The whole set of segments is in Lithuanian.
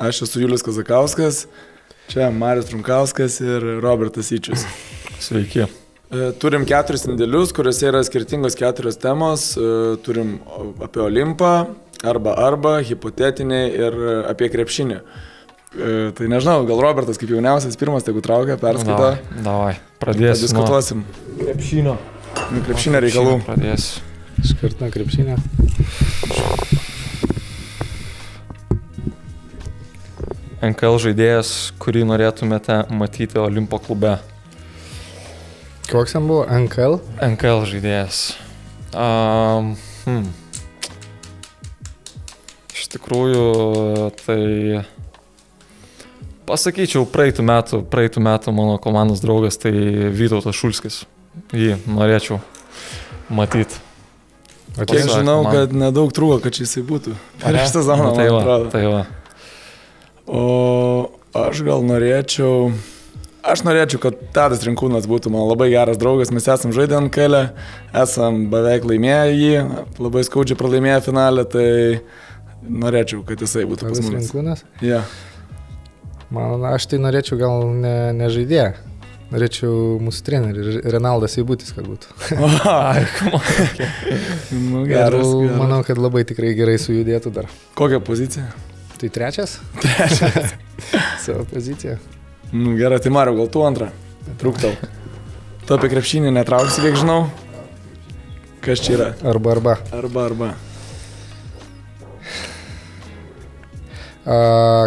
Aš esu Julius Kazakauskas, čia Marius Trunkauskas ir Robertas Ičius. Sveiki. Turim 4 sandėlius, kuriuose yra skirtingos 4 temos. Turim apie Olimpą, arba, hipotetiniai ir apie krepšinį. Tai nežinau, gal Robertas kaip jauniausias pirmas, jeigu traukia, perskaito. Davai, pradėsim. Diskutuosim. Krepšinio. Krepšinio reikalų. Pradėsiu. Iškart nuo krepšinio. NKL žaidėjas, kurį norėtumėte matyti Olimpo klube. Koks jam buvo? NKL? NKL žaidėjas. Iš tikrųjų, tai pasakyčiau, praeitų metų mano komandos draugas, tai Vytautas Šulskis. Jį norėčiau matyti. Kiek žinau, kad nedaug trūko, kad jisai būtų. Prieš sezoną, man atrodo. Tai va. O aš gal norėčiau, kad Tadas Rinkūnas būtų man labai geras draugas, mes esam žaidę NKL, esam beveik laimėję jį, labai skaudžiai pralaimėję finalę, tai norėčiau, kad jisai būtų Tadas pas mumis. Rinkūnas? Ja. Aš tai norėčiau gal ne žaidėją, norėčiau mūsų trenerį, Renaldas Eibutis, kad būtų. Nu, geras. Manau, kad labai tikrai gerai sujudėtų dar. Kokią poziciją? Tai trečias? Savo poziciją. Nu, gerai, tai Mariau, gal tu antrą? Trūktau. Tu apie krepšinį netrauksi, kiek žinau. Kas čia yra? Arba. Arba.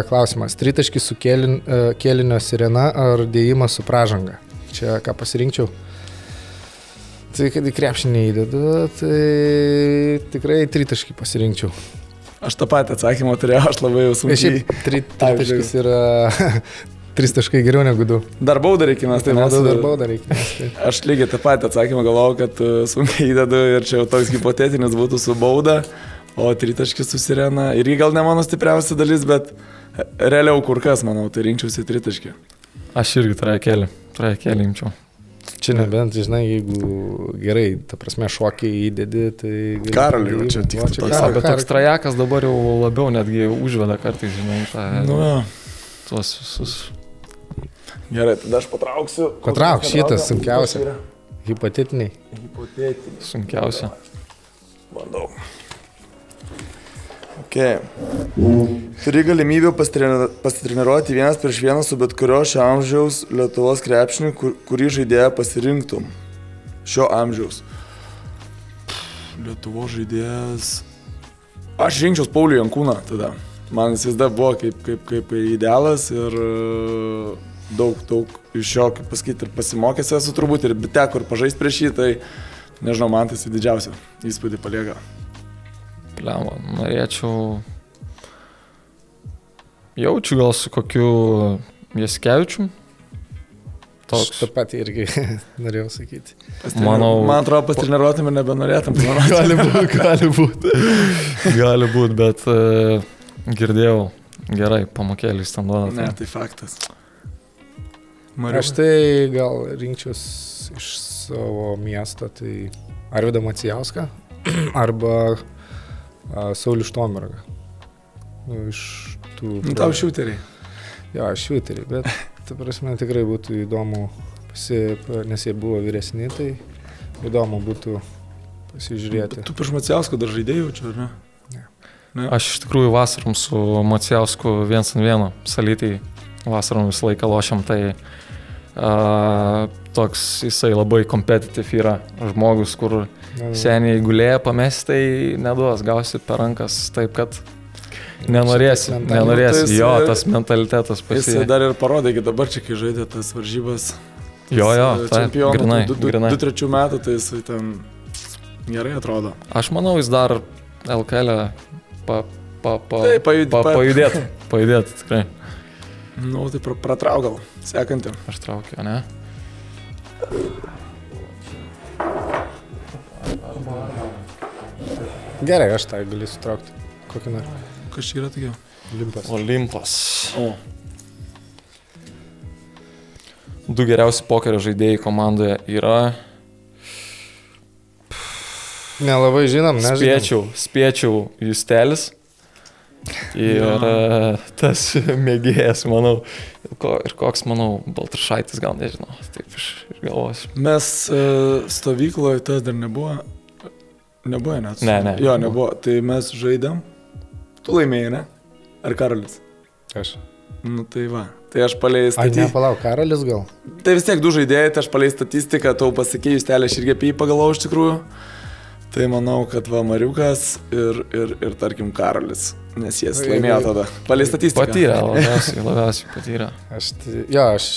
Klausimas. Tritaškis su kėlinio sirena ar dėjimas su pražanga? Čia ką pasirinkčiau? Tai kad į krepšinį įdedu, tai tikrai tritaškį pasirinkčiau. Aš tą patį atsakymą turėjau, aš labai jau sunkiai. Tritaškis yra 3 taškai geriau negu 2. Dar baudą reikia mes, tai mes. Dar baudą reikia. Aš lygiai tą patį atsakymą galvojau, kad sunkiai įdedu ir čia jau toks hipotetinis būtų su bauda, o tritaškis su sirena. Ir jį gal ne mano stipriausia dalis, bet realiau kur kas, manau, tai rinkčiausi tritaškį. Aš irgi trajekėlį imčiau. Čia nebent, žinai, jeigu gerai, ta prasme, šokiai įdedi, tai... Karaliui, čia tik toks. Bet toks trajekas dabar jau labiau netgi užveda kartais, žinai, tuos visus. Gerai, tada aš patrauksiu. Patrauk, šitas sunkiausia. Hipotetiniai. Sunkiausia. Bandau. Okay. Turi galimybę pasitreniruoti 1-1 su bet kurio šio amžiaus Lietuvos krepšinį, kurį žaidėją pasirinktum. Šio amžiaus. Lietuvos žaidėjas... Aš rinkčiaus Paulių Jankūną tada. Man jis vis dar buvo kaip idealas ir daug iš jo, kaip pasakyti, ir pasimokęs esu turbūt, ir teko ir pažaisti prieš jį, tai nežinau, man tai didžiausia įspūdį palieka. Pliama, norėčiau... Jaučiu gal su kokiu Jaskevičium. Toks. Tą patį irgi norėjau sakyti. Man atrodo, pastreniruotum ir nebenorėtum. Gali būt, bet girdėjau gerai, pamokėlis ten duoda. Ne, tai faktas. Aš tai gal rinkčiaus iš savo miesto, tai Arvydą Macijauską arba Saulių Štombergą. Iš tų... Tau šiuteriai. Jo, šiuteriai, bet, ta prasme, tikrai būtų įdomu, nes jie buvo vyresni, tai įdomu būtų pasižiūrėti. Tu prieš Macijauską dar žaidėjau čia, ar ne? Ne? Aš iš tikrųjų vasarom su Macijausku 1-1 Salytėj vasarom visą laiką lošiam, tai toks jisai labai kompetitiv yra žmogus, kur seniai gulėja pamesti, tai neduos, gausi per rankas taip, kad nenorėsi, jo, tas mentalitetas pasiekia. Jis dar ir parodė, kad dabar čia, kai žaidė tas varžybas, čempionų 2-3 metų, tai jisai ten gerai atrodo. Aš manau, jis dar LKL pajudėtų tikrai. Nu, tai pratrauk gal, sekantį. Aš traukiu, ne? Gerai, aš tai galiu sutraukti. Kokį nori? Kas čia yra tokia? Olimpas. Du geriausi pokerio žaidėjai komandoje yra... Nelabai žinom, nežinom. Spėčiau Justelis Ir tas mėgėjas, manau, ir koks, manau, Baltrušaitis, gal nežinau, taip iš galvos. Mes stovykloje tas dar nebuvo. Nebuvo net. Ne. Jo, nebuvo. Tai mes žaidėm. Tu laimėjai, ne? Ar Karolis? Aš. Nu tai va. Tai aš palei statistiką. Ai, nepalauk, Karolis gal? Tai vis tiek du žaidėjai, tai aš palei statistiką, tau pasakėjai, Justelė, aš irgi apie jį pagalvojau iš tikrųjų. Tai manau, kad va Mariukas ir tarkim Karolis. Nes jis laimėjo tada. Palei statistiką. Patyrė, labiausiai patyrė. Aš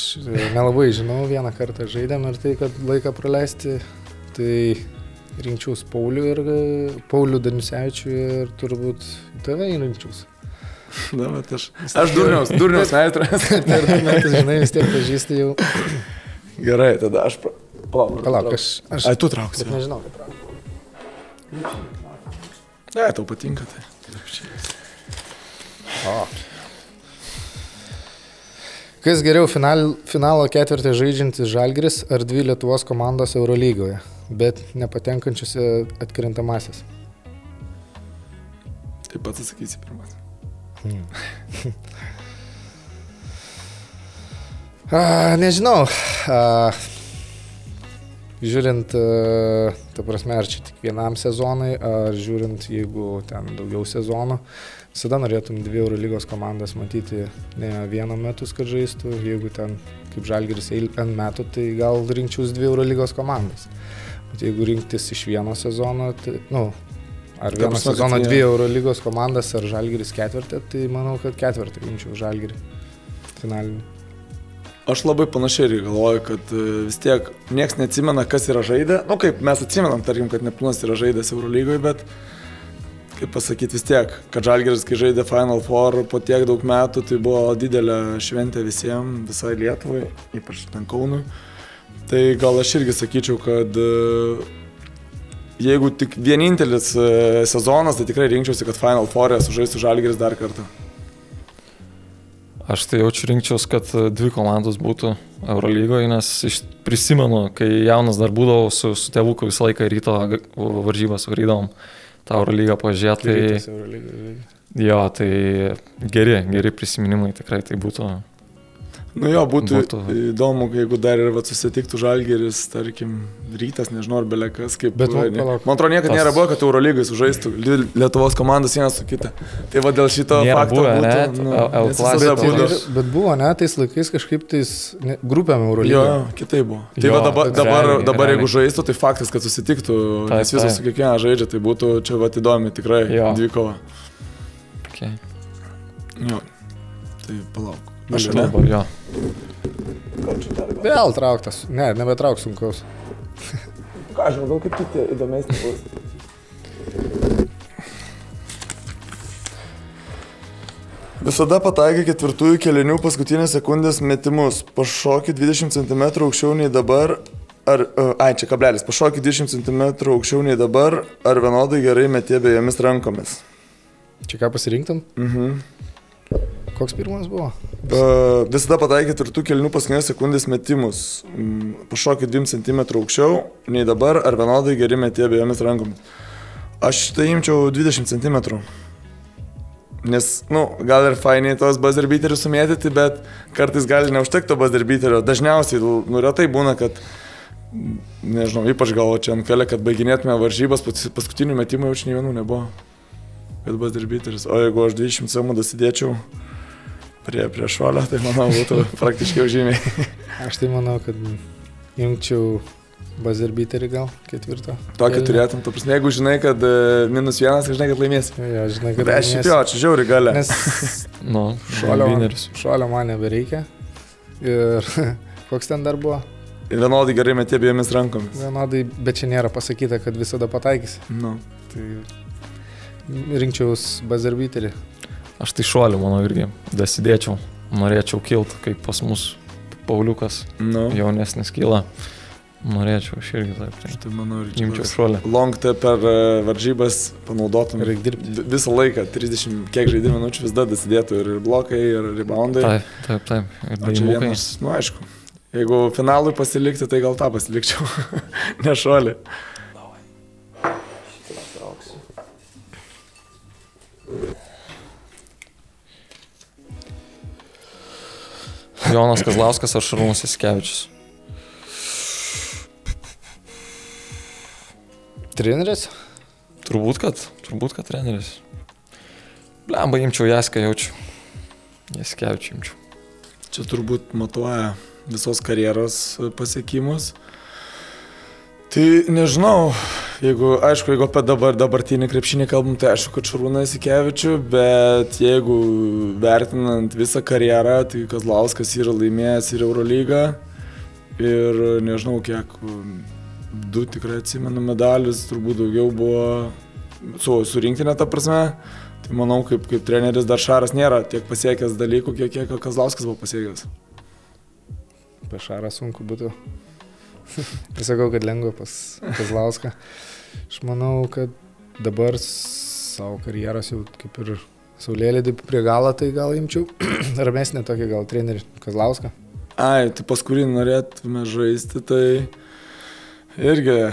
nelabai žinau, vieną kartą žaidėm ir tai, kad laiką praleisti, tai rinkčiaus Paulių Danisevičių ir turbūt tave rinkčiaus. Na, bet aš durniaus meistras. Per 2 metus, žinai, vis tiek pažįsti jau. Gerai, tada aš... Palauk, aš... Ai, tu trauksi. Bet nežinau, kaip trauksi. Ne, tau patinka tai. Kas geriau finalo ketvirtį žaidžiantis Žalgiris ar 2 Lietuvos komandos Eurolygoje, bet nepatenkančiuose atkrintamasis? Taip pat atsakysi pirmas. Nežinau. Žiūrint, ta prasme, ar čia tik vienam sezonui, ar žiūrint, jeigu ten daugiau sezonų, visada norėtum 2 Eurolygos komandas matyti ne vieną metus, kad žaistų. Jeigu ten kaip Žalgiris N metų, tai gal rinkčiaus 2 Eurolygos komandas. Bet jeigu rinktis iš vieno sezono, tai, ar vieną sezoną 2 Eurolygos komandas, ar Žalgiris ketvirtį, tai manau, kad ketvirtį rinkčiau Žalgirį finalinį. Aš labai panašiai ir galvoju, kad vis tiek nieks neatsimena, kas yra žaidę. Nu, kaip mes atsimenam, tarkim, kad Neptūnas yra žaidęs Eurolygoje, bet, kaip pasakyti, vis tiek, kad Žalgiris, kai žaidė Final Four po tiek daug metų, tai buvo didelė šventė visiems, visai Lietuvai, ypač ten Kaunui. Tai gal aš irgi sakyčiau, kad jeigu tik vienintelis sezonas, tai tikrai rinkčiausi, kad Final Four'e sužaistų Žalgiris dar kartą. Aš tai jaučiu rinkčiaus, kad 2 komandos būtų Eurolygoje, nes prisimenu, kai jaunas dar būdavau su tėvuku visą laiką ryto varžybas varydavom tą Eurolygą pažiūrėti. Jo, tai geri prisiminimai tikrai tai būtų. Nu jo, būtų įdomu, jeigu dar ir susitiktų Žalgiris, tarkim, Rytas, nežinau, ar belekas, kaip... Bet man atrodo, niekad nėra buvo, kad Eurolygai sužaistų Lietuvos komandos vieną su kita. Tai va dėl šito fakto būtų... Bet buvo, ne, tais laikais kažkaip tais grupėm Eurolygai. Jo, kitai buvo. Tai va dabar jeigu žaistų, tai faktas, kad susitiktų, nes visos su kiekvieną žaidžia, tai būtų čia va įdomi tikrai dvikova. Jo, tai palauk. Aš dabar, jo. Vėl trauktas. Ne, nebetrauk sunkaus. Ką, aš gal kaip kiti įdomesnį bus. Visada pataikai 4 kėlinių paskutinės sekundės metimus. Pašokį 20 cm aukščiau nei dabar. Pašokį 20 cm aukščiau nei dabar. Ar vienodai gerai metė abiejomis rankomis? Čia ką pasirinktum? Koks pirmas buvo? Visada pataikė 4 kėlinių paskutinės sekundės metimus. Pašokė 2 cm aukščiau nei dabar, ar vienodai geri metė abiejomis rankomis. Aš tai imčiau 20 cm. Nes, gal ir fainiai tos buzzer beaterius sumėtyti, bet kartais gali neužtekti to buzzer beaterio. Dažniausiai, retai būna, kad, nežinau, ypač gal čia ant kelio, kad baiginėtume varžybas, paskutinių metimų jau čia nei vienų nebuvo. Kad buzzer beateris. O jeigu aš 20 cm dasidėčiau prie šuolio, tai manau būtų praktiškai žymiai. Aš tai manau, kad jungčiau buzzer beaterį gal 4. Tokį turėtum, tu prasme, jeigu žinai, kad -1, tai žinai, kad laimėsi. Jo, žinai, kad laimėsi. Šiaip jo, čia žiauri galia. Nes šuolio man nebereikia. Ir koks ten dar buvo? Vienodai gerai metė abiejomis rankomis. Vienodai, bet čia nėra pasakyta, kad visada pataikysi. Tai rinkčiaus buzzer beaterį. Aš tai šuoliu, manau, irgi dasidėčiau, norėčiau kilt, kaip pas mus Pauliukas, jaunesnis kyla. Norėčiau, aš irgi taip. Tai manau, imčiau šuolį. Long per varžybas panaudotum visą laiką, 30 kiek žaidimų minučių vis dar dasidėtų ir blokai, ir reboundai. Taip. Ir daimukai. Aišku, jeigu finalui pasilikti, tai gal tą pasilikčiau, ne šuolį. Jonas Kazlauskas ar Šarūnas Jasikevičius? Treneris? Turbūt, kad treneris. Blemba, imčiau Jaską, jaučiu. Jasikevičių imčiau. Čia turbūt matuoja visos karjeros pasiekimus. Tai nežinau, jeigu apie dabartinį krepšinį kalbam, tai aišku, kad Šarūną Jasikevičių, bet jeigu vertinant visą karjerą, tai Kazlauskas yra laimėjęs ir Eurolygą ir nežinau kiek, 2 tikrai atsimenu medalius, turbūt daugiau buvo su rinktinė ta prasme. Tai manau, kaip treneris dar Šaras nėra tiek pasiekęs dalykų, kiek Kazlauskas buvo pasiekęs. Apie Šarą sunku būtų. Pasakau, kad lengva pas Kazlauską. Aš manau, kad dabar savo karjeros jau kaip ir saulėlydį prie galo, tai gal imčiau ramesnė tokį gal trenerį Kazlauską. Ai, tai pas kurį norėtume žaisti, tai irgi...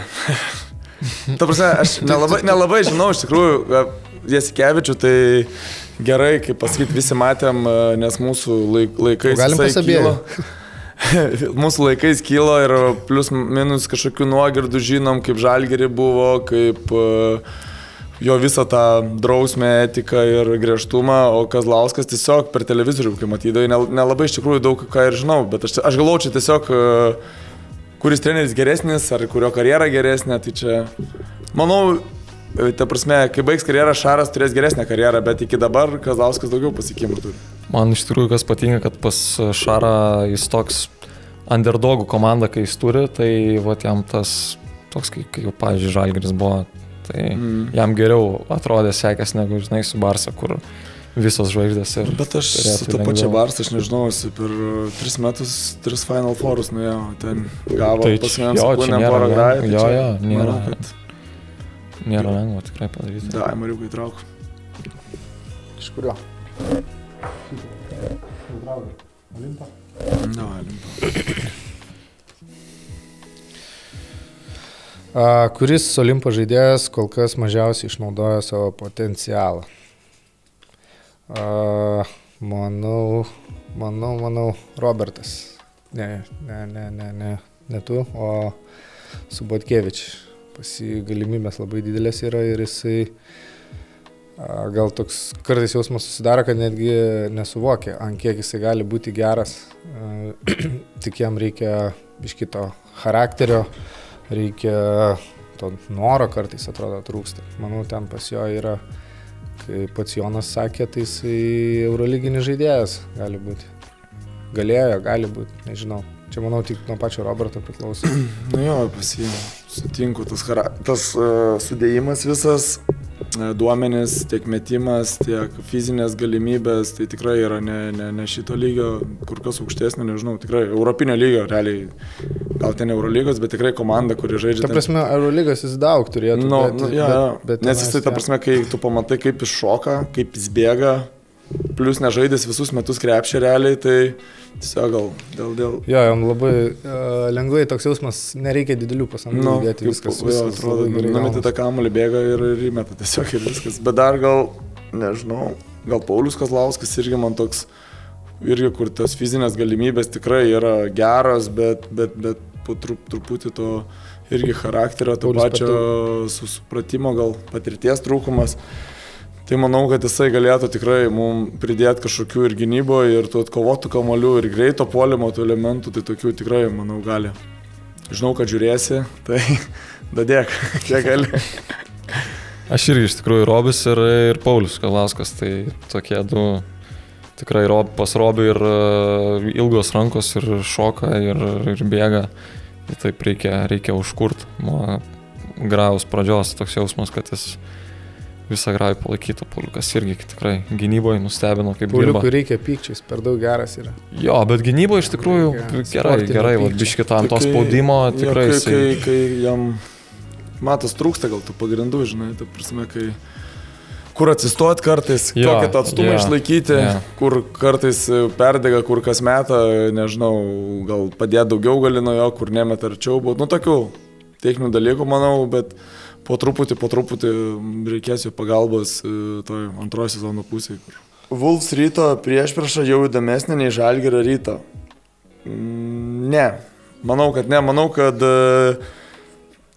Ta prasme, aš nelabai žinau iš tikrųjų Jasikevičių, tai gerai, kaip pasakyti, visi matėm, nes mūsų laikais jisai kylo. Mūsų laikais kylo ir plius minus kažkokių nuogirdų žinom, kaip Žalgirį buvo, kaip jo visą tą drausmę, etiką ir griežtumą, o Kazlauskas tiesiog per televizorių, kai matydavai, nelabai iš tikrųjų daug ką ir žinau, bet aš galvočiau tiesiog, kuris treneris geresnis ar kurio karjera geresnė, tai čia, manau, ta prasme, kai baigs karjerą, Šaras turės geresnę karjerą, bet iki dabar Kazlauskas daugiau pasiekimų turi. Man iš tikrųjų kas patinka, kad pas Šarą jis toks underdogų komanda, kai jis turi, tai vat jam tas toks, kai jau, pavyzdžiui, Žalgiris buvo, tai jam geriau atrodė sekęs negu, žinai, su Barsa, kur visos žvaigždės ir... Bet aš su to pačia Barsa, aš nežinau, per 3 metus 3 Final Fourus nuėjau, ten gavo tai pasimėm sekundėm porą grajų. Jo, nėra lengva tikrai padaryti. Da, Mariukai trauk. Iš kurio? Olimpo? Ne, Olimpo. Kuris Olimpo žaidėjas kol kas mažiausiai išnaudoja savo potencialą? Manau, Robertas. Ne tu, o Subotkevičius. Pasi galimybės labai didelės yra ir jisai gal toks kartais jausmas susidaro, kad netgi nesuvokia, ant kiek jisai gali būti geras. Tik jam reikia biškito charakterio, reikia to noro kartais atrodo trūksta. Manau, ten pas jo yra, kaip pats Jonas sakė, tai jisai eurolyginis žaidėjas gali būti. Gali būti, nežinau. Čia, manau, tik nuo pačio Roberto priklauso. Nu jo, sutinku, tas sudėjimas visas, duomenis, tiek metimas, tiek fizinės galimybės, tai tikrai yra ne šito lygio, kur kas aukštesnio, nežinau, tikrai europinio lygio, realiai, gal ten Eurolygos, bet tikrai komanda, kuri žaidžia. Ta prasme, Eurolygos jis daug turėtų. Nes jisai, ta prasme, kai tu pamatai, kaip jis šoka, kaip jis bėga, plus nežaidęs visus metus krepšį realiai, tai tiesiog gal dėl... Jo, jam labai lengvai toks jausmas, nereikia didelių pasangų dėti, viskas atrodo gerai. Numetė tą kamuolį, bėga ir įmeta tiesiog ir viskas. Bet dar gal, nežinau, gal Paulius Kazlauskas irgi man toks, irgi kur tas fizinės galimybės tikrai yra geros, bet po truputį to irgi charakterio, to pačio supratimo, gal patirties trūkumas. Tai manau, kad jisai galėtų tikrai mums pridėti kažkokių ir gynyboje, ir tų atkovotų kamuolių, ir greito puolimo tų elementų, tai tokių tikrai, manau, gali. Žinau, kad žiūrėsi, tai dadėk, kiek gali. Aš irgi iš tikrųjų Robis ir Paulius Kazlauskas, tai tokie du tikrai pas Robį ir ilgos rankos, ir šoka, ir bėga. Ir taip reikia užkurti. Nuo grajaus pradžios toks jausmas, kad jis visą grajų palaikytų. Pauliukas irgi tikrai gynyboje nustebino, kaip dirba. Pauliukui reikia pykčiais, per daug geras yra. Jo, bet gynyboje iš tikrųjų gerai, biškitam to spaudimo tikrai. Kai jam matas trūksta gal tų pagrindų, žinai, ta prasme, kur atsistot kartais, kokį tą atstumą išlaikyti, kur kartais perdega, kur kas meta, nežinau, gal padėti daugiau gali nuo jo, kur nemeta arčiau, bet tokių techninių dalykų, manau, bet po truputį reikės jo pagalbos toj antrojo sezono pusėje. Wolves Ryto priešprieša jau įdomesnė nei Žalgirio Ryto. Ne. Manau, kad ne. Manau, kad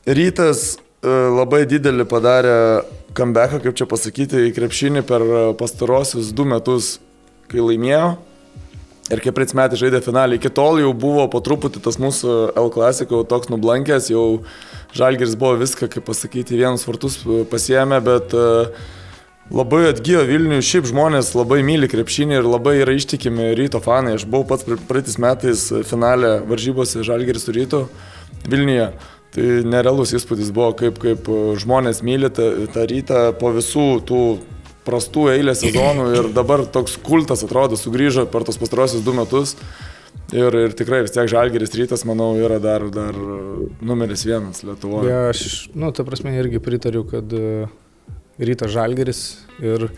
Rytas labai didelį padarė comebacką, kaip čia pasakyti, į krepšinį per pastarosius 2 metus, kai laimėjo. Ir kaip praeitais metais žaidė finalį. Iki tol jau buvo po truputį tas mūsų L Clasico toks nublankęs, jau Žalgiris buvo viską, kaip pasakyti, vienus vartus pasiėmė, bet labai atgyjo Vilnių. Šiaip žmonės labai myli krepšinį ir labai yra ištikimi Ryto fanai. Aš buvau pats praeitais metais finale varžybose Žalgiris su Rytu Vilniuje. Tai nerealus įspūdis buvo, kaip žmonės myli tą Rytą po visų tų prastų eilę sezonų ir dabar toks kultas atrodo sugrįžo per tos pastarosius 2 metus ir tikrai vis tiek Žalgiris Rytas, manau, yra dar numeris 1 Lietuvoje. Ja, aš, ta prasme, irgi pritariu, kad Rytas Žalgiris ir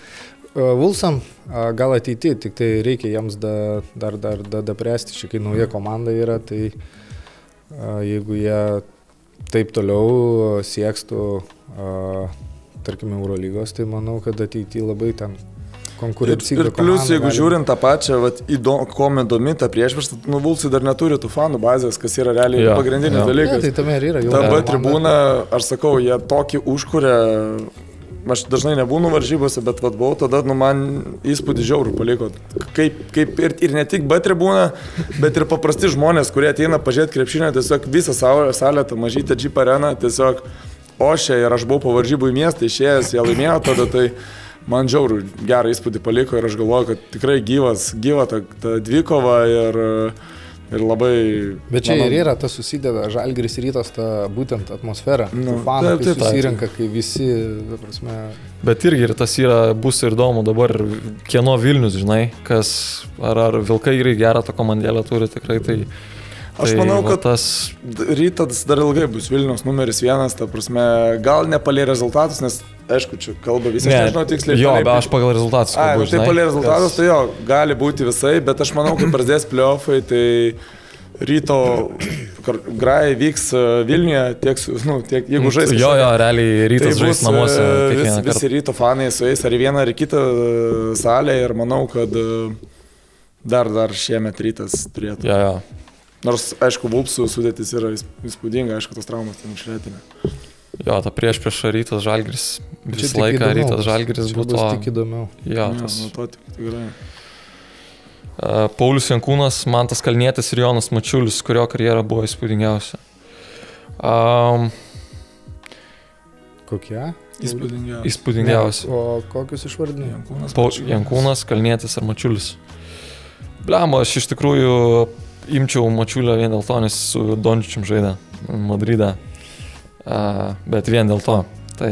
Vulsam gal ateity, tik tai reikia jiems dar dapręsti, čia kai nauja komanda yra, tai jeigu jie taip toliau siekstų tarkime, Eurolygos, tai manau, kad ateityje labai ten konkurencinga komanda. Ir plus, jeigu žiūrint tą pačią, kom įdomi tą priešpriešą, Vulsai dar neturi tų fanų bazės, kas yra realiai pagrindinis dalykas. Tai tame ir yra. Ta B tribūna, aš sakau, jie tokį užkuria, aš dažnai nebūnu varžybose, bet buvau, tada man įspūdį žiaurų paliko. Kaip ir ne tik B tribūna, bet ir paprasti žmonės, kurie ateina pažiūrėti krepšinę, tiesiog visą salę, tą mažytę Jeep areną, tiesiog ošia ir aš buvau po varžybų į miestą išėjęs, jie laimėjo tada, tai man žiaurų gerą įspūdį paliko ir aš galvoju, kad tikrai gyva ta dvikova ir labai... Bet čia ir yra, tas susideda Žalgiris Rytas, ta būtent atmosfera, fanų, kai susirenka, kai visi, ta prasme... Bet irgi ir tas bus ir įdomu dabar, kieno Vilnius, žinai, kas, ar Vilkai irgi gerą tą komandėlę turi tikrai, tai... Aš manau, kad Rytas dar ilgai bus Vilniaus numeris 1, ta prasme, gal ne palei rezultatus, nes, aišku, čia kalba visi, aš nežinau tiksliai. Jo, bet aš pagal rezultatus kalbu, žinai. Tai palei rezultatus, tai jo, gali būti visai, bet aš manau, kad prasidės playoffai, tai Ryto grajai vyks Vilniuje, tiek jeigu žais. Jo, realiai Rytas žais namuose kiekvieną kartą. Visi Ryto fanai sueis ar į vieną ar į kitą salę ir manau, kad dar šiemet Rytas turėtų. Jo. Nors, aišku, Vulpsų sudėtis yra įspūdinga, aišku, tos traumas ten išlėtinė. Jo, ta prieš Rytas Žalgiris, visą laiką Rytas Žalgiris būtų... Čia bus tik įdomiau. Jo, to tikrai. Paulius Jankūnas, Mantas Kalnietis ir Jonas Mačiulis, kurio karjera buvo įspūdingiausia. Kokie? Įspūdingiausia. O kokius išvardinai? Jankūnas, Kalnietis ir Mačiulis. Blemo, aš iš tikrųjų... Imčiau Mačiulio vien dėl to, nes su Dončičium žaidė Madride, bet vien dėl to. Tai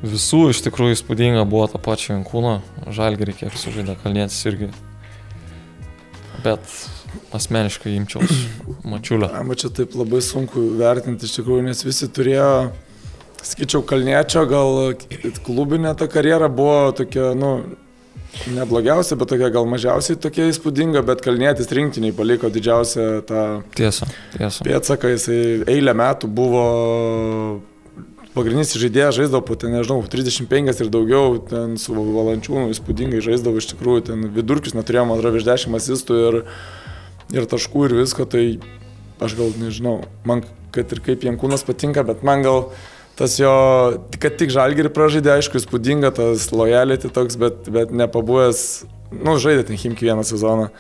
visų iš tikrųjų įspūdinga buvo ta pačia Jankūno, Žalgirį kiek sužaidė, Kalnietis irgi. Bet asmeniškai imčiau Mačiulio. Čia taip labai sunku vertinti iš tikrųjų, nes visi turėjo, sakyčiau, Kalniečio, gal klubinė ta karjera buvo tokia, neblogiausia, bet tokia gal mažiausiai tokia įspūdinga, bet Kalnietis rinktiniai paliko didžiausią tą pėdsaką, jisai eilę metų buvo pagrindinis žaidėjas, žaisdavo po ten, nežinau, 35 ir daugiau, ten su Valančiūnu įspūdingai žaisdavo iš tikrųjų, ten vidurkius neturėjo, man atrodo, virš 10 asistų ir taškų ir visko, tai aš gal nežinau, man kad ir kaip Jankūnas patinka, bet man gal tas jo, kad tik Žalgirį pražaidė, aišku, įspūdinga, tas lojality toks, bet nepabuvęs, žaidė ten Chimki vieną sezoną.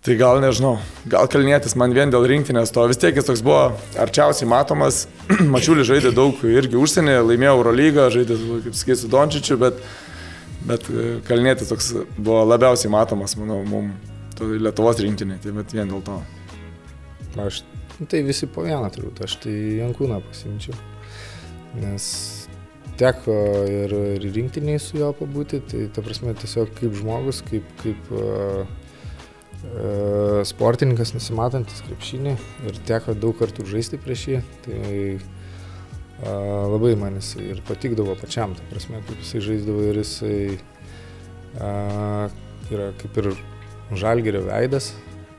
Tai gal nežinau, gal Kalnietis man vien dėl rinktinės to, vis tiek jis toks buvo arčiausiai matomas, Mačiulis žaidė daug irgi užsienį, laimėjo Eurolygą, žaidė, kaip sakai, su Dončičiu, bet Kalnietis toks buvo labiausiai matomas, manau, mums Lietuvos rinktinė, tai bet vien dėl to. Tai visi po vieną turbūt, aš tai Jankūną pasimčiau. Nes teko ir rinktiniai su juo pabūti, tai ta prasme tiesiog kaip žmogus, kaip sportininkas nesimatantis krepšinį ir teko daug kartų žaisti prieš jį, tai labai man jisai ir patikdavo pačiam, ta prasme, kaip jisai žaisdavo ir jisai yra kaip ir Žalgirio veidas,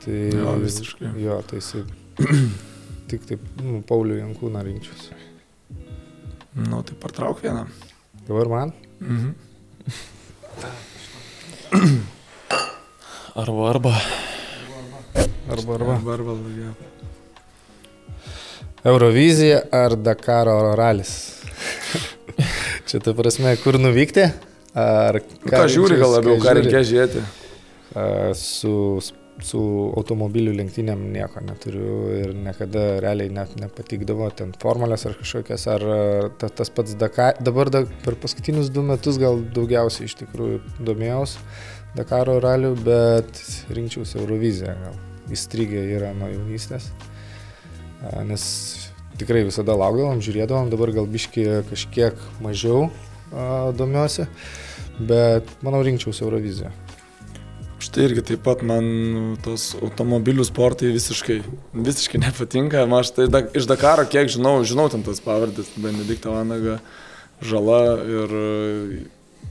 tai visiškai. Jo, tai jisai tik taip Paulių Jankūną rinkčiausi. Tai partrauk vieną. Dabar man? Arba. Arba. Eurovizija ar Dakaro ralis? Čia ta prasme, kur nuvykti? Ar ką žiūri gal labiau, ką reikia žiūrėti? Su automobilių lenktynėm nieko neturiu ir niekada realiai net nepatikdavo ten formulės ar kažkokias, ar tas pats Dakar. Dabar per paskutinius 2 metus gal daugiausiai iš tikrųjų domėjaus Dakaro ralių, bet rinkčiausi Euroviziją, gal įstrigę yra nuo jaunystės, nes tikrai visada laukdavom, žiūrėdavom, dabar gal biški kažkiek mažiau domiuosi, bet manau rinkčiausi Euroviziją. Štai irgi taip pat man tos automobilių sportai visiškai nepatinka. Aš tai iš Dakaro, kiek žinau ten tas pavardės, Benedikta Vanaga, Žala ir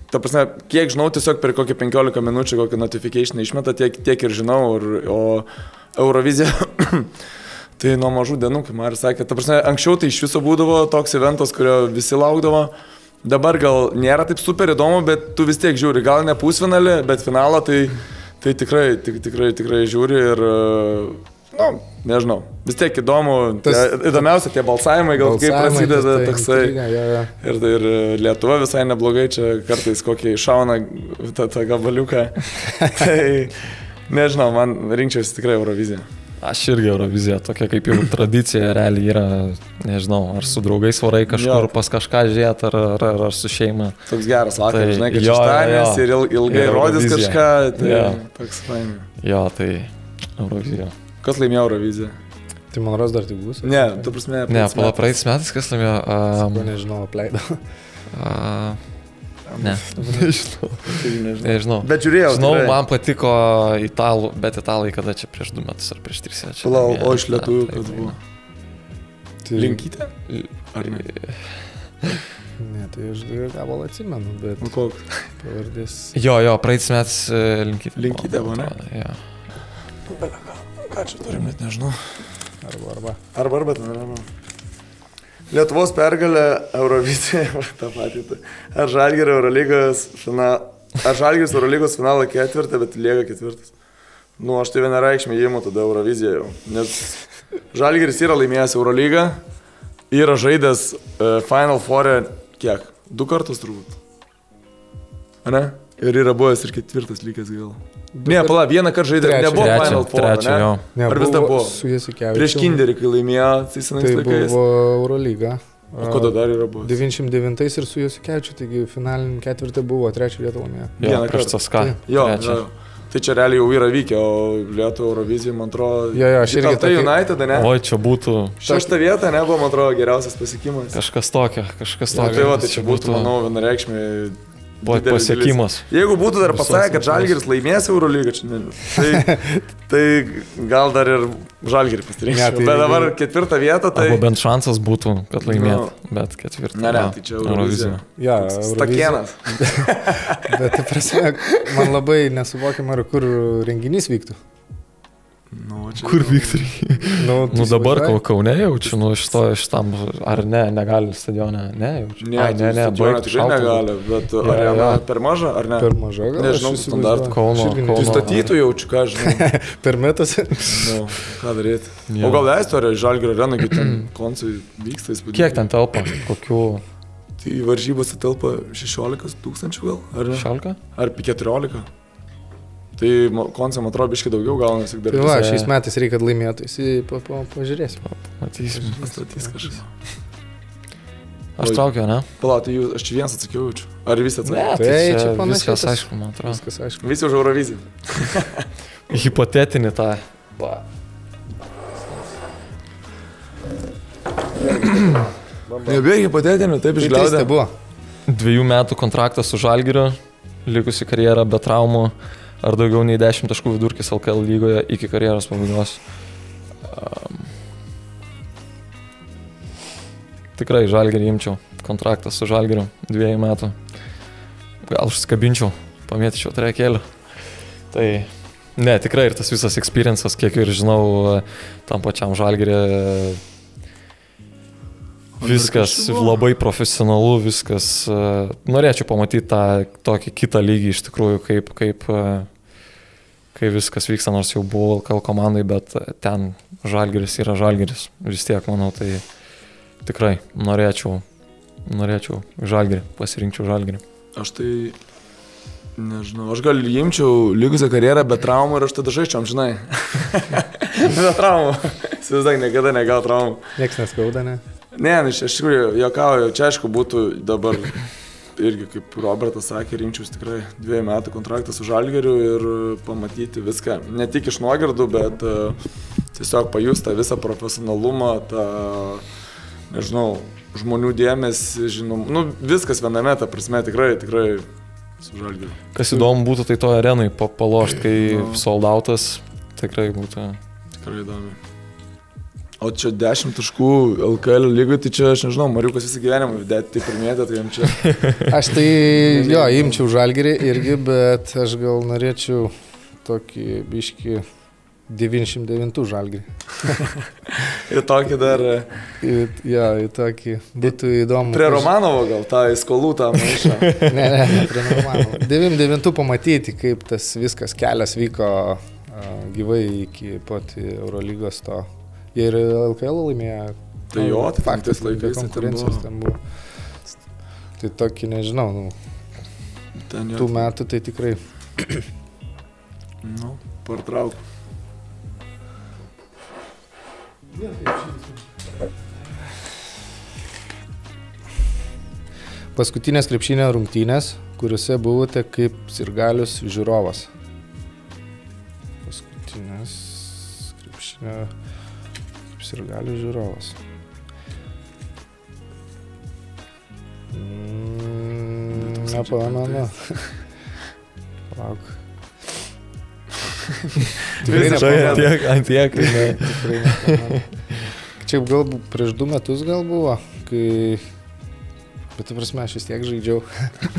ta prasme, kiek žinau, tiesiog per kokį 15 minučių kokį notification išmeta, tiek ir žinau, o Eurovizija tai nuo mažų dienų, kaip Marius sakė, ta prasme, anksčiau tai iš viso būdavo toks eventas, kurio visi laukdavo. Dabar gal nėra taip super įdomu, bet tu vis tiek žiūri, gal ne pusfinalį, bet finalą tai tikrai žiūri ir, nežinau, vis tiek įdomiausia tie balsavimai, gal kaip prasideda toksai. Ir Lietuva visai neblogai, čia kartais kokį iššauna tą gabaliuką. Tai nežinau, man rinkčiausi tikrai Euroviziją. Aš irgi Euroviziją, tokia kaip jau tradicija realiai yra, nežinau, ar su draugais varai kažkur pas kažką žiūrėt, ar su šeima. Toks geras vakaras, žinai, kad šeštadienis ir ilgai rodys kažką, tai toks fainai. Jo, tai Eurovizija. Kas laimėjo Euroviziją? Tai man ras dar tik bus? Ne, tu prasme, praeitais metais kas laimėjo? Nežinau, apleidau. Nežinau. Bet žiūrėjau. Žinau, man patiko italų, bet italai kada čia prieš 2 metus ar prieš 3 metus. O iš lietuvių kas buvo? Linkytė? Ar ne? Ne, tai aš gabalą atsimenu, bet... Koks? Pavardės... Jo, praeitais metais Linkytė. Linkytė buvo, ne? Jo. Ką čia turim, net nežinau. Arba, bet nežinau. Lietuvos pergalė Eurovizijoje, tą patį. Ar Žalgirio Eurolygos finalo 4, bet lieka 4. Aš tai vienareikšmiai įimu tada Euroviziją jau. Nes Žalgiris yra laimėjęs Eurolygą, yra žaidęs Final Four'e kiek? 2 kartus turbūt. Ne? Ir yra buvęs ir 4 lygęs gal. Ne, pala, 1 kartą žaidė, nebuvo Final Four, ne? Ar vis dar buvo? Su Jasikevičiumi. Prieš Kinderį, kai laimėjo, tai senais laikais. Tai buvo Eurolyga. O kada dar yra buvęs? 99 ir su Jasikevičiu, taigi finalinį 4 buvo, 3 vietą laimėjo. Jo, prieš CSKA. Jo. Tai čia realiai jau yra vykę, o Lietuva Eurovizija, man atrodo... Jo, aš irgi... Tai United, ne? Oi, čia būtų... 6 vieta, ne, buvo, man atrodo, geriausias pasiekimas. Kažkas tokio. Tai čia būtų, manau, vienareikšmiai... pasiekimas. Jeigu būtų dar pasakę, kad Žalgiris laimės Eurolygą, tai gal dar ir Žalgirį pasirinkčiau. Bet dabar 4 vietą, tai... Arba bent šansas būtų, kad laimėtų, bet 4. Ne, tai čia Eurovizija. Ja, Stakienas. Bet, tai prasme, man labai nesuvokiama, kur renginys vyktų. Kur vykti? Dabar Kaune jaučiu, šitam, ar negali stadione, nejaučiu. Ne, stadione tikrai negali, bet arena per maža, ar ne? Per maža, gal? Nežinau, standartų. Kauno. Tu statytų jaučiu, ką žinau. Per metus? Ką daryti? O gal leistų, ar Žalgirio arena, kai ten koncai vyksta įspūdingai? Kiek ten telpa? Kokių? Tai varžybose telpa 16 000 gal, ar ne? 16? Ar 14? Tai koncė, man atrodo, biškai daugiau gaunasi. Tai va, šiais metais reikia, kad laimėtų, pažiūrėsim. Matysim. Pastatys kažkas. Aš traukiau, ne? Pala, tai aš čia vienas atsakiau jaučiu. Ar visi atsakė? Ne, tai čia viskas aišku, man atrodo. Viskas aišku. Visi už Euroviziją. Hipotetinį tą. Nebėg hipotetinį, taip išgliaudė. 2 metų kontraktas su Žalgiriu, likusi karjera be traumų. Ar daugiau nei 10 taškų vidurkis LKL lygoje iki karjeros pabaigos. Tikrai Žalgirį imčiau. Kontraktas su Žalgiriu 2 metų. Gal užsikabinčiau, pamėtyčiau trekėlį. Tai ne, tikrai ir tas visas experiences, kiek ir žinau, tam pačiam Žalgirį viskas labai profesionalu, viskas. Norėčiau pamatyti tą tokį kitą lygį iš tikrųjų, kaip kai viskas vyksta, nors jau buvau LKL komandai, bet ten Žalgiris yra Žalgiris. Vis tiek, manau, tai tikrai norėčiau Žalgirį, pasirinkčiau Žalgirį. Aš tai, nežinau, aš gal imčiau likusią karjerą be traumų ir aš tada žaisčiau, žinai. Be traumų. Įsivaizduok, niekada negau traumų. Niekas neskauda, ne? Ne, iš tikrųjų, juokauju, čia aišku būtų dabar irgi, kaip Robertas sakė, rinkčiaus tikrai 2 metų kontraktą su Žalgiriu ir pamatyti viską, ne tik iš nuogirdų, bet tiesiog pajusti tą visą profesionalumą, tą, nežinau, žmonių dėmesį, žinom, nu viskas viename, ta prasme, tikrai su Žalgiriu. Kas įdomu būtų, tai to arenai palošt, kai sold outas, tikrai būtų. Tikrai įdomu. O čia 10 taškų LKL lygoj, tai čia, aš nežinau, Mariukas visą gyvenimą vidėti, tai pirmėtė, tai jam čia. Aš tai, jo, imčiau Žalgirį irgi, bet aš gal norėčiau tokį biškį 99 Žalgirį. Ir tokį dar... Jo, į tokį būtų įdomu. Prie Romanovo gal, tą įskolų tą maišą. Ne, prie Romanovo. 99 pamatyti, kaip tas viskas kelias vyko gyvai iki pat Eurolygos to. Jie ir LKL laimėjo. Tai jo, tai faktas laikais konkurencijos ten buvo. Tai tokį, nežinau, tų metų tai tikrai. Nu, partrauk. Paskutinės krepšinio rungtynės, kuriuose buvote kaip sirgalius žiūrovas. Paskutinės krepšinio... Sirgalių žiūrovas. Nepamenu. Lauk. Ant tiek. Tikrai nepamenu. Čia gal prieš 2 metus gal buvo, kai... Bet, prasme, aš vis tiek žaidžiau.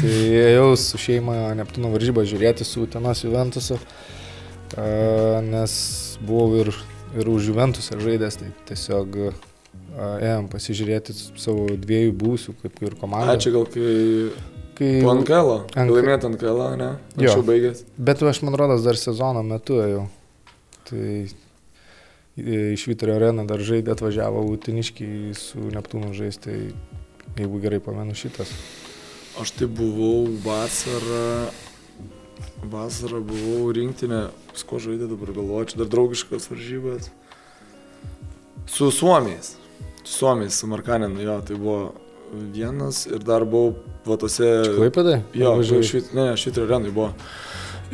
Tai ėjau su šeima Neptūno varžybą žiūrėti su Utenos Juventusu, nes buvau ir už Juventusą žaidęs, tai tiesiog ėjom pasižiūrėti savo 2 būsių, kaip ir komandą. Ačiū gal kai po NKL, laimėt NKL, ne? Anksčiau baigęs. Bet aš, man rodos, dar sezono metu ėjau. Tai iš Vyturio areną dar žaidė, atvažiavo Uteniškiai su Neptūnu žaisti, tai jeigu gerai pamenu šitas. Aš tai buvau vasarą buvau rinktinė, su ko žaidė dabar galvoju, čia dar draugiškas varžybas. Su Suomiais, su Markaninu, jo, tai buvo vienas ir dar buvau va tose... Klaipėdai? Jo, Švyturio arenai buvo.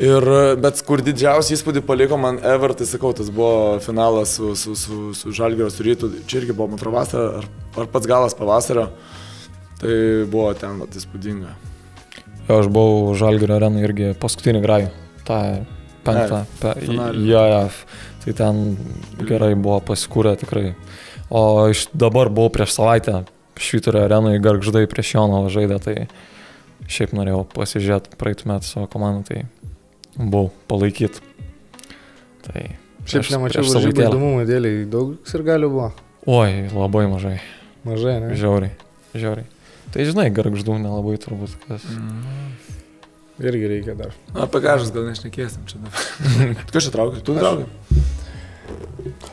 Ir, bet kur didžiausią įspūdį paliko man Ever, tai sakau, tas buvo finalas su Žalgirio su Rytu, čia irgi buvo, man atrodo, vasarą, ar pats galas pavasario, tai buvo ten vat įspūdinga. Jo, aš buvau Žalgirio arenai irgi paskutinį grajų, tą 5. Jo, tai ten gerai buvo pasikūrę tikrai. O dabar buvau prieš savaitę Švyturio arenai, Gargždai prieš Jonavą žaidė, tai šiaip norėjau pasižiūrėti praeitų metų savo komandą, tai buvau palaikyti. Tai šiaip nemačiau varžybų įdomumų dėliai, daug sirgalių buvo? Oi, labai mažai. Mažai, ne? Žiauriai. Tai žinai, Gargždų nelabai turbūt kas. Irgi reikia dar. Apie Garžas gal nešnekėsim čia dabar. Kas čia traukia? Tu traukia?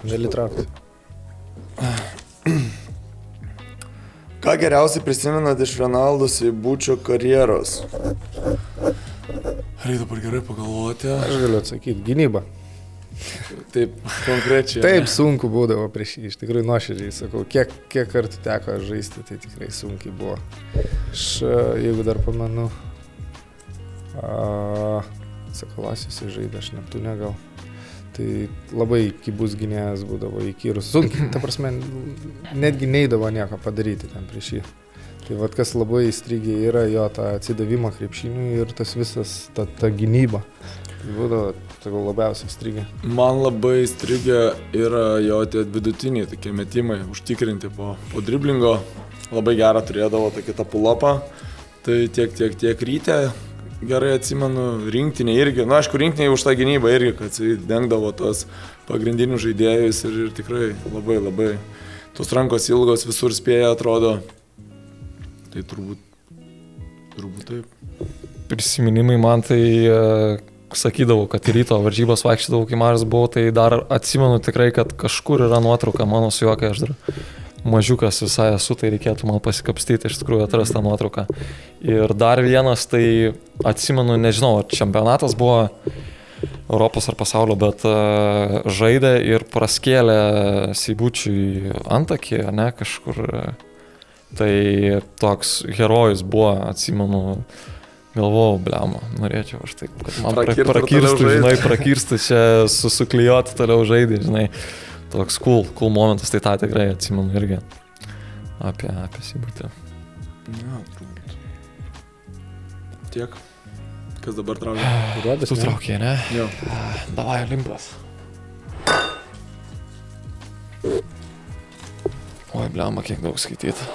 Gali traukti. Ką geriausiai prisimenat iš Ronaldo Seibučio karjeros? Reikia dabar gerai pagalvoti. Aš galiu atsakyti. Gynyba. Taip, konkrečiai. Taip sunku būdavo prieš jį, iš tikrųjų nuoširdžiai sakau, kiek kartų teko žaisti, tai tikrai sunkiai buvo. Aš, jeigu dar pamenu, Sakalasius žaidė, aš Neptūne gal, tai labai kibus gynėjas būdavo įkyrus, sunkiai, ta prasme, netgi neidavo nieko padaryti ten prieš jį. Tai vat kas labai įstrigė yra jo tą atsidavimą krepšiniui ir tas visas, ta gynyba. Tai būdavo labiausiai įstrigę. Man labai įstrigę yra jo tie vidutiniai tokie metimai, užtikrinti po driblingo. Labai gerą turėdavo tokį tą pull-upą. Tai tiek ryte, gerai atsimenu, rinktinė irgi. Nu, aišku, rinktinė už tą gynybą irgi, kad jis dengdavo tos pagrindinius žaidėjus ir tikrai labai tos rankos ilgos visur spėja, atrodo. Tai turbūt taip. Prisiminimai man tai sakydavau, kad į ryto varžybos vaikščiodavau, kai mažas buvau, tai dar atsimenu tikrai, kad kažkur yra nuotrauka mano su juo, kai aš dar mažiukas visai esu, tai reikėtų man pasikapstyti, iš tikrųjų atrasti tą nuotrauką. Ir dar vienas, tai atsimenu, nežinau, čempionatas buvo Europos ar pasaulio, bet žaidė ir praskėlė Seibučiui antakį, ne, kažkur. Tai toks herojus buvo, atsimenu, galvojau, blema, norėčiau aš taip, kad man prakirstų, žinai, prakirstų čia suklijuoti toliau žaidį, žinai. Toks cool momentas, tai tą tikrai atsimenu irgi apie Seibutį. Ja, tiek. Kas dabar traukia? Tu traukiai, ne? Jo. Davai, Olimpas. Oi, blema, kiek daug skaityti.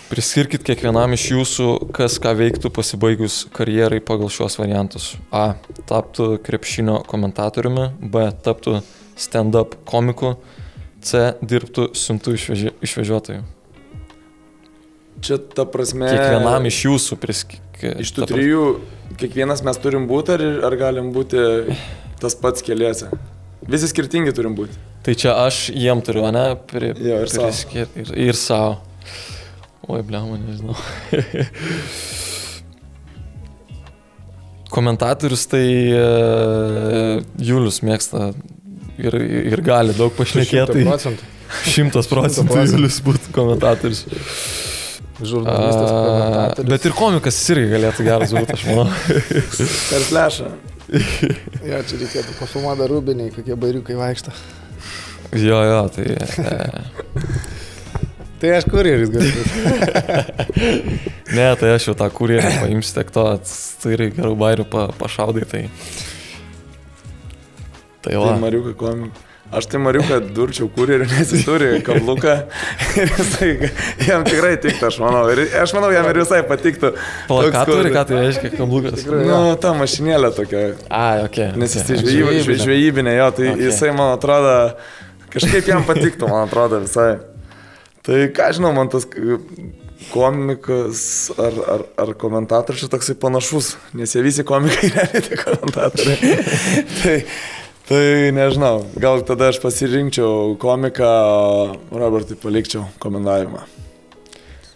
Priskirkit kiekvienam iš jūsų, kas ką veiktų pasibaigus karjerai pagal šios variantus. A. Taptų krepšinio komentatoriumi. B. Taptų stand-up komiku. C. Dirbtų siuntų išvežiotojų. Čia ta prasme... Kiekvienam iš jūsų Iš tų trijų, kiekvienas mes turim būti, ar galim būti tas pats keliese? Visi skirtingi turim būti. Tai čia aš jiem turiu, ne? Jo, ir savo. Ir savo. Oi, blema, nežinau. Komentatorius tai Julius mėgsta ir gali daug pašnekėti. 100% Julius būtų komentatorius. Žurnalistas, komentatorius. Bet ir komikas irgi galėtų geras būti, aš manau. Per flešą. Ja, čia reikėtų pafilmuoti rūbiniai, kokie bairiukai vaikšta. Jo, tai... Tai aš kurjeris galiu būti. Ne, tai aš jau tą kurjerį paimsiu tiek to, turi gerų bairių pašaudai, tai... Tai va. Tai Mariuką komik. Aš tai Mariuką durčiau kurjerį, nes jis turi kabluką ir jisai, jam tikrai tiktų, aš manau. Ir aš manau, jam ir visai patiktų. Ką turi, ką tai reiškia kablukas? Nu, ta mašinėlė tokia. Okay. Nes jis tai žvejybinė, jo, tai jisai, man atrodo, kažkaip jam patiktų, man atrodo, visai. Tai ką žinau, man tas komikas ar komentatorius toksai panašus, nes jie visi komikai realiai tai komentatoriai. Tai nežinau, gal tada aš pasirinkčiau komiką, Robertui palikčiau komentavimą.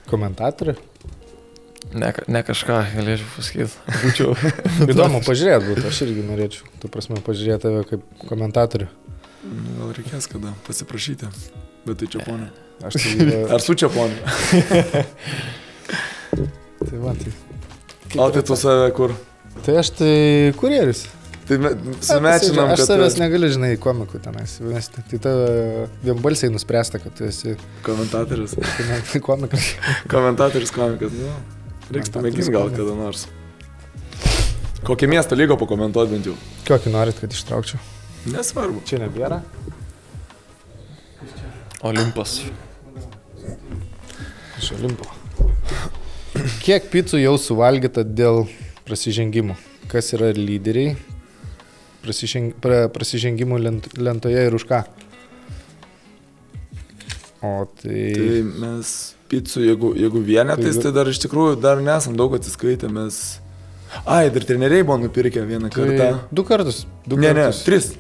Komentatorių? Ne kažką galėčiau pasakyti. Būčiau. Įdomu pažiūrėti būtų, aš irgi norėčiau, tu prasme, pažiūrėti tave kaip komentatorių. Gal reikės kada pasiprašyti, bet tai čia ponė. Tai ar su čia ponė? Tai va, tai... O tai tu save kur? Tai aš tai kurjeris. Tai sumečinam, kad... Aš savęs negaliu, žinai, komikų tenais. Tai tave vienbalsiai nuspręsta, kad tu esi... Komentatorius. Komikas. Komentatorius, komikas. Nu, reiks pamėgins gal kada nors. Kokį miestą lygo pakomentuoti bent jau? Kokį norit, kad ištraukčiau? Nesvarbu. Čia nebėra? Olimpas. Iš Olimpo. Kiek picų jau suvalgyta dėl prasižengimų? Kas yra lyderiai? Prasižengimų lentoje ir už ką? O tai... Tai mes picų, jeigu vienetais, tai dar iš tikrųjų dar nesam daug atsiskaitę, mes... Ai, dar treneriai buvo nupirkę vieną kartą. 2 kartus. Ne, 3.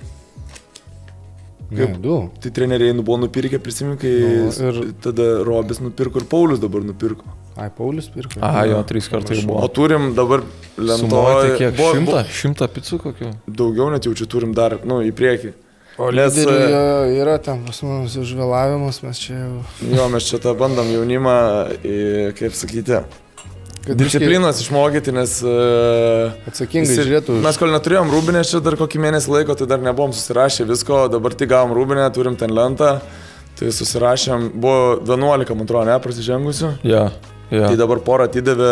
Ne, 2. Tai treneriai buvo nupirkę, prisimink, kai tada Robis nupirko ir Paulius dabar nupirko. Ai, Paulius pirko. Jo, 3 kartai buvo. O turim dabar lentoje... Kiek? 100 picų kokių? Daugiau net jau čia turim dar, į priekį. O lyderiai yra ten pas mums užvėlavimus, mes čia jau... Jo, mes čia tą bandom jaunimą, kaip sakyti... Disciplinos išmokyti, nes... Atsakingai žiūrėtų. Mes kol neturėjom rūbinės čia dar kokį mėnesį laiko, tai dar nebuvom susirašę visko, dabar tik gavom rūbinę, turim ten lentą, tai susirašėm, buvo 11, man atrodo, ne, prasižengusių. Ja. Tai dabar porą atidavė,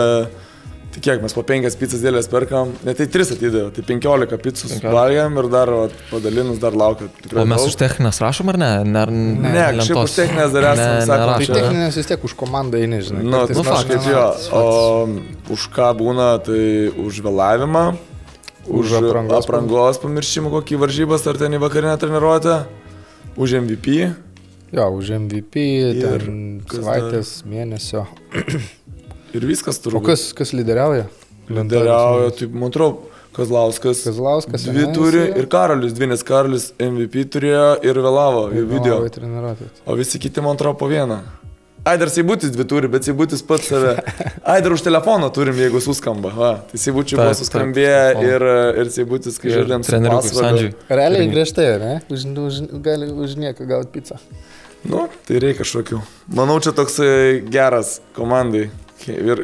tai kiek, mes po 5 pizzas dėlės perkam, ne, tai 3 atidavė, tai 15 pizzas valgėm ir dar padalinus dar laukia. O mes už techninės rašom ar ne? Ne, kažkaip už techninės dar esame, sakom. Tai techninės vis tiek už komandą eini, žinai. Nu, faktas, jo. O už ką būna, tai už vėlavimą, už aprangos pamiršimą, kokį varžybas ar ten į vakarinę treniruotę, už MVP. Jo, už MVP, ten savaitės, mėnesio. Ir viskas O turbūt. kas lyderiauja? Lyderiauja, taip, man atrodo, Kazlauskas 2 turi ir Karolis, 2, nes Karolis MVP turėjo ir vėlavo į video. O visi kiti, man atrodo, po 1. Dar Seibutis 2 turi, bet Seibutis pats save. Dar už telefoną turim, jeigu suskamba. Va, tai Seibučiui buvo suskambėję ir Seibutis, kai žaidėm su pasvaga. Realiai griežtai, ne? Gali už nieką gauti pizzą. Nu, tai reikia kažkokių. Manau, čia toks geras komandai. Ir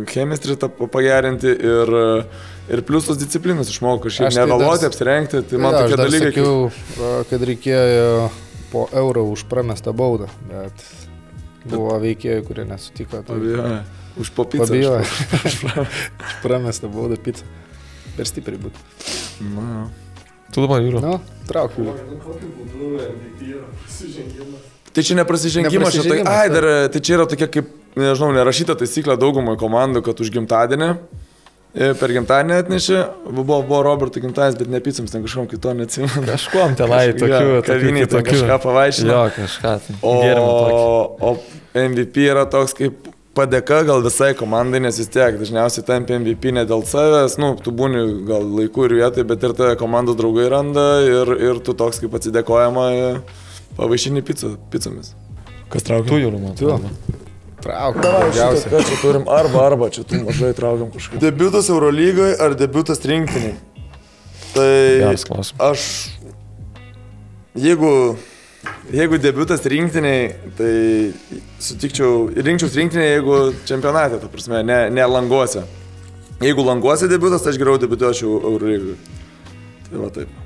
chemistrį pagerinti ir plius tos disciplinos išmokau kažkaip nevėluoti, apsirengti. Tai man tokie dalykai. Aš sakiau, kad reikėjo po eurą už pramestą baudą, bet buvo veikėjai, kurie nesutiko. Tai už po pizzą. Pabijojo. Už pramestą baudą pizzą. Per stipriai būtų. Na. Tu dabar jūro. Nu, trauk jūro. Tai čia neprasižengimas, tai čia yra tokia kaip, nežinau, nerašyta taisyklė daugumai komandų, kad už gimtadienį, per gimtadienį atnešė, buvo Roberto gimtadienis, bet ne pizzams, ten kažkom kito neatsimenu. Kažkuom tenai, kaviniai, kažką pavaišino. Jo, kažką. O MVP yra toks kaip padėka gal visai komandai, nes vis tiek dažniausiai tampi MVP ne dėl savęs, nu, tu būni gal laiku ir vietai, bet ir tave komandos draugai randa ir tu toks kaip atsidėkojama pavaišini pizzomis. Kas traukia? Tu jau, man. Tu. Trauk. Ką čia turim? Arba, čia tu mažai traukiam kažkaip. Debiutas Eurolygoje ar debiutas rinktiniai? Tai aš, jeigu debiutas rinktiniai, tai rinkčiaus rinktiniai, jeigu čempionate, ta prasme, ne languose. Jeigu languose debiutas, tai aš geriau debiutuočiau Eurolygoje. Tai va taip.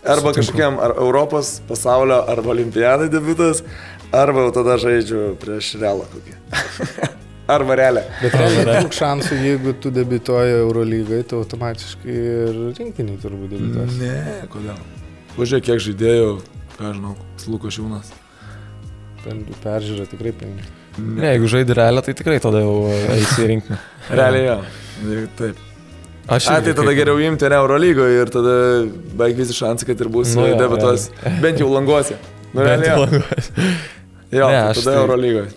Arba kažkokiam ar Europos, pasaulio, arba olimpiadai debiutas, arba jau tada žaidžiu prieš Realą kokį. Arba Realę. Bet realiai daug šansų, jeigu tu debiutuoji Eurolygai, tai automatiškai ir rinktiniai turbūt debiutuos. Ne, kodėl? Važiuoju, kiek žaidėjų, ką žinau, Lukas Šiūnas. Peržiūrą tikrai paimti. Ne, jeigu žaidži Realę, tai tikrai tada jau eisi į rinkinį. Realiai jo, taip. Tai tada geriau imti ne Eurolygoje ir tada beveik visi šansai, kad ir bus debiutas, bent jau languose. Bent jau languose. Jo, ne, tada Eurolygoje.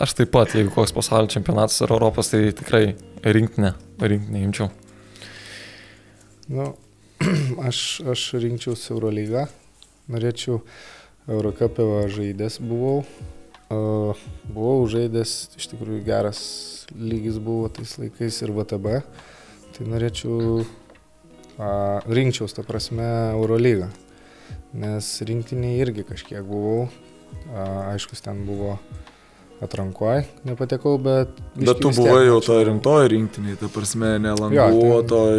Aš taip pat, jeigu koks pasaulio čempionatas ar Europos, tai tikrai rinktinę imčiau. Nu, aš rinkčiaus Eurolygą. Norėčiau Eurocup'e žaidęs buvau. Buvau žaidęs, iš tikrųjų geras lygis buvo tais laikais ir VTB. Tai norėčiau rinkčiaus, ta prasme, Eurolygą. Nes rinktiniai irgi kažkiek buvau. Aiškus, ten buvo atrankoj, nepatekau, bet... Bet tu buvai jau to rimtoj rinktiniai, ta prasme, nelanguotoj...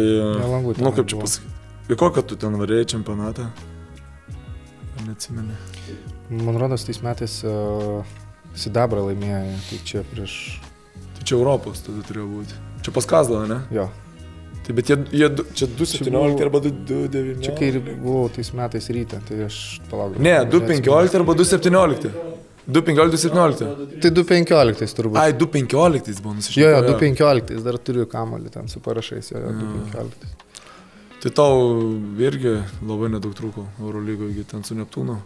Nu, kaip čia pasakyti. Ir kokią tu ten varėjai čempionatą? Neatsimeni. Man rodos, tais metais Sidabrą laimėjo, tai čia prieš... Tai čia Europos tada turėjo būti. Čia pas Kazlą, ne? Jo. Tai bet jie čia 2.17 arba 2.19. Čia kai buvau tais metais ryte, tai aš palaukdavau. Ne, 2.15 arba 2.17. 2.15-2.17. Tai 2.15 turbūt. 2.15 buvo nusišyta. Jo, 2.15, dar turiu kamuolį ten su parašais, jo, 2.15. Tai tau irgi labai nedaug trūko Eurolygoje, ten su Neptūnu.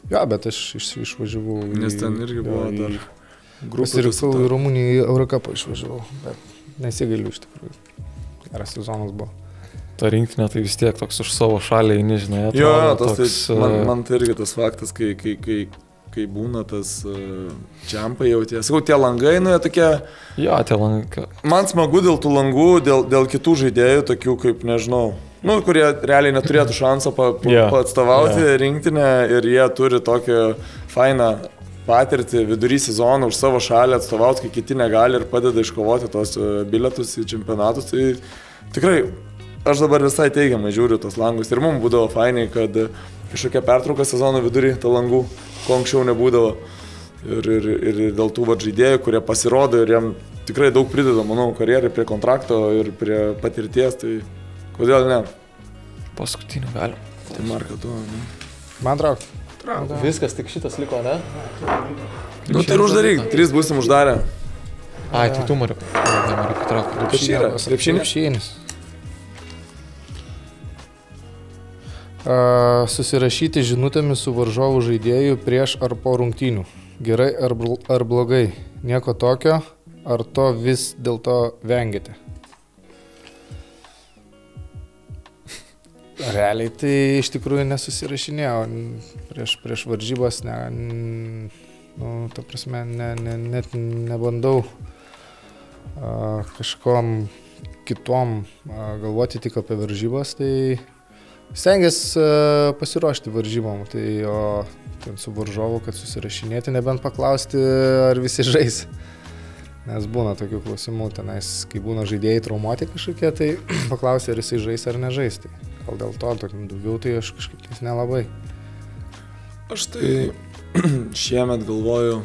Jo, bet aš išvažiavau. Nes ten irgi buvo dar grupė. Pasirinkau į Rumuniją į Eurocupą išvažiavau, bet nesigailiu iš tikrųjų. Geras sezonas buvo. Ta rinktinė tai vis tiek toks už savo šalį, nežinai. Jo, man tai irgi tas faktas, kai būna tas čempai jau tie. Sakau, tie langai, nu jie tokie... Jo, tie langai. Man smagu dėl tų langų, dėl kitų žaidėjų, tokių kaip, nežinau, nu, kurie realiai neturėtų šansą atstovauti rinktinę ir jie turi tokią fainą patirtį vidury sezoną už savo šalį atstovauti, kai kiti negali ir padeda iškovoti tos bilietus į čempionatus. Tai tikrai aš dabar visai teigiamai žiūriu tos langus ir mums būdavo fainai, kad kažkokia pertrauka sezono vidury tą langų, ko anksčiau nebūdavo. Ir dėl tų žaidėjų, kurie pasirodo ir jam tikrai daug prideda, manau, karjerai prie kontrakto ir prie patirties, tai kodėl ne? Paskutinį galim. Tai Marka, tu, ne? Man trauk. Viskas, tik šitas liko, ne? Nu tai ir uždaryk, 3 būsim uždarę. Tai tu Marka. Krepšinis. Susirašyti žinutėmis su varžovų žaidėjų prieš ar po rungtynių. Gerai ar blogai. Nieko tokio. ar to vis dėl to vengiate? Realiai tai iš tikrųjų nesusirašinėjau prieš varžybas, ta prasme, net nebandau kažkom kitom galvoti tik apie varžybas, tai stengiasi pasiruošti varžybom, tai o ten su varžovu, kad susirašinėti, nebent paklausti, ar visi žais. Nes būna tokių klausimų, tenais, kai būna žaidėjai traumuoti kažkokie, tai paklausia, ar jisai žais ar nežais. Tai gal dėl to, daugiau tai aš kažkaip nelabai. Aš tai šiemet galvoju,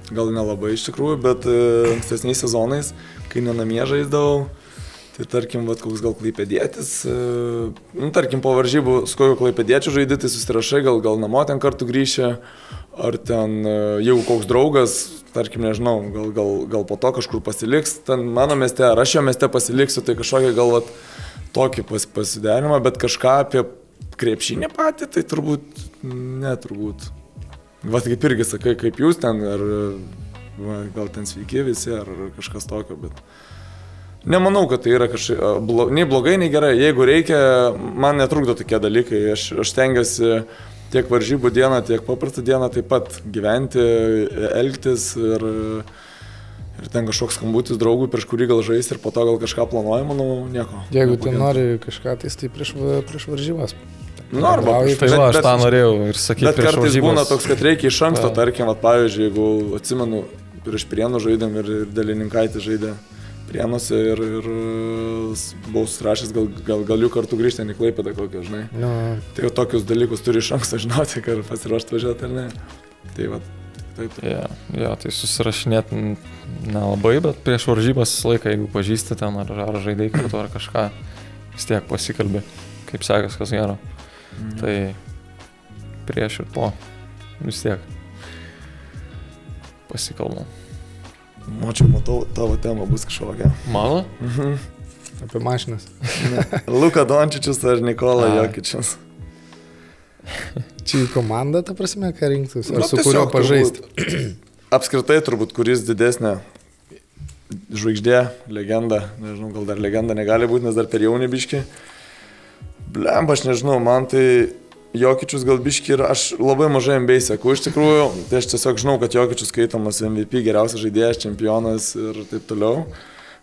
gal nelabai iš tikrųjų, bet ankstesniais sezonais, kai nenamie žaisdavau, tai tarkim, koks gal klaipėdietis, tarkim, po varžybų su kokiu klaipėdiečiu žaidži, tai susirašai, gal namo ten kartu grįši, ar ten, jeigu koks draugas, tarkim, nežinau, gal po to kažkur pasiliks, ten mano mieste, ar aš jo mieste pasiliksiu, tai kažkokia gal tokį pasiderinimą, bet kažką apie krepšinį patį, tai turbūt, neturbūt. Kaip irgi sakai, kaip jūs ten, ar gal ten sveiki visi, ar kažkas tokio, bet nemanau, kad tai yra nei blogai, nei gerai. Jeigu reikia, man netrukdo tokie dalykai. Aš stengiuosi tiek varžybų dieną, tiek paprastą dieną taip pat gyventi, elgtis ir ten kažkoks skambutis draugui, prieš kurį gal žais ir po to gal kažką planuoja, manau, nieko. Jeigu tu nori kažką, tai prieš varžybas. Arba, tai va, aš tą norėjau ir sakyti. Bet kartais būna toks, kad reikia iš anksto, tarkim, pavyzdžiui, jeigu atsimenu, prieš Prienų žaidėm ir Dalininkaitį žaidė Prienuose ir buvau susirašęs, gal jų kartu grįžti į Klaipėdą kokią, žinai. No. Tai jau tokius dalykus turi iš anksto žinoti, kad pasiruošti važiuoti ar ne. Tai va, taip. Ja, tai susirašinėti nelabai, bet prieš varžybas laiką, jeigu pažįsti ten ar žaidai kartu ar kažką, vis tiek pasikalbi, kaip sekas, kas gero. Tai prieš ir po vis tiek pasikalbam. Mačiau, matau, tavo tema bus kažkokia. Mano? Apie mašinas. Luka Dončičius ar Nikola Jokičius. Čia į komandą, ta prasme, ką rinktus? Ar su kurio pažaisti? Apskritai turbūt, kuris didesnė žvaigždė, legenda, nežinau, gal dar legenda negali būti, nes dar per jauni biški. Blemba, aš nežinau, man tai Jokičius gal biški ir aš labai mažai NBA seku, iš tikrųjų, tai aš tiesiog žinau, kad Jokičius skaitomas MVP, geriausias žaidėjas, čempionas ir taip toliau,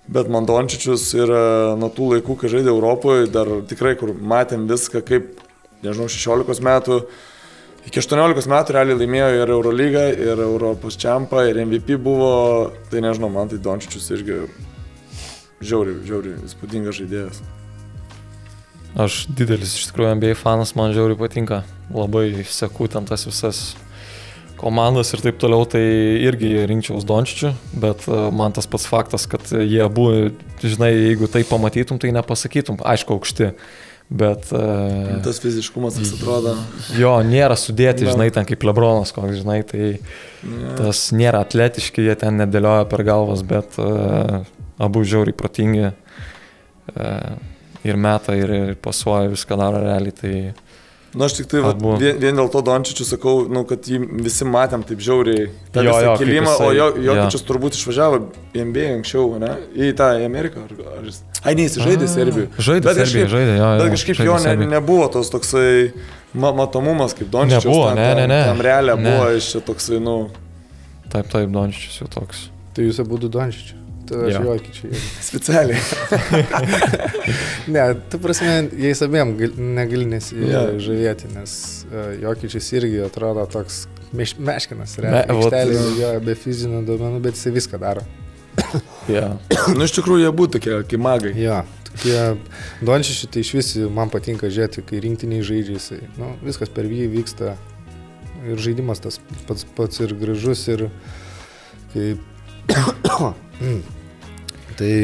bet man Dončičius yra nuo tų laikų, kai žaidė Europoje, dar tikrai, kur matėm viską, kaip, nežinau, 16 metų, iki 18 metų realiai laimėjo ir Eurolygą, ir Europos čempą, ir MVP buvo, tai nežinau, man tai Dončičius irgi žiauriai įspūdingas žaidėjas. Aš didelis iš tikrųjų NBA fanas, man žiauriai patinka, labai seku ten tas visas komandas ir taip toliau, tai irgi rinkčiaus Dončičių, bet man tas pats faktas, kad jie abu, žinai, jeigu tai pamatytum, tai nepasakytum, aišku, aukšti, bet... Tas fiziškumas vis atrodo... Jo, nėra sudėti, žinai, ten kaip Lebronas koks, žinai, tai tas nėra atletiški, jie ten nedėlioja per galvas, bet abu žiauriai protingi. Ir meta, ir pasuoja, viską daro realiai, tai... Aš tik tai vien dėl to Dončičių sakau, kad jį visi matėm taip žiauriai tą visą kilimą, o Jokičius turbūt išvažiavo į NBA anksčiau, ne? Į tą Ameriką, ar jis... Jis žaidė Serbijoje. Žaidė Serbijoje, jo. Bet kažkaip jo nebuvo tos toksai matomumas kaip Dončičius. Nebuvo, ne. Tam realiai buvo iš čia toksai, Taip, Dončičius jau toks. Tai jūs abudu Dončičių. Aš Jokičiui. Specialiai. Ne, tu prasme, jais abiem negali nesižavėti, nes Jokičius irgi atrodo toks meškinas, realiai, be fizinių duomenų, bet jisai viską daro. Iš tikrųjų, jie būtų tokie, kaip magai. Tokie Dončičiui, tai iš visi man patinka žiūrėti, kai rinktiniai žaidžia jisai. Viskas per jį vyksta ir žaidimas tas pats ir gražus ir kaip... Tai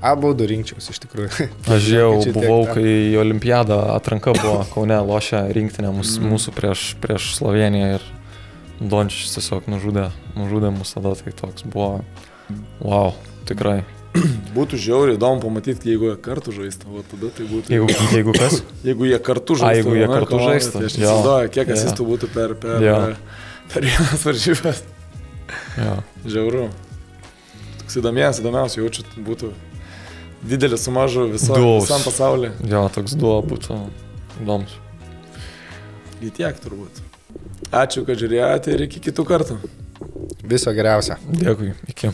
abudu rinkčiaus iš tikrųjų. Aš jau buvau, kai Olimpiada atranka buvo Kaune, lošia rinktinė mūsų prieš Slovėniją ir Dončičius tiesiog nužudė mus tada, tai toks buvo, wow, tikrai. Būtų žiauriai įdomu pamatyti, jeigu jie kartu žaistų, o tada tai būtų... Jeigu kas? Jeigu jie kartu žaistų. Jeigu jie kartu žaistų. Tai aš neįsivaizduoju, kiek asistų būtų per vienas varžybas. Žiauru. toks įdomiausia, jaučiu, būtų didelis su mažu visam pasaulyje. Jo, toks duo būtų įdomus. Į tiek turbūt. Ačiū, kad žiūrėjote ir iki kitų kartų. Viso geriausio. Dėkui, iki.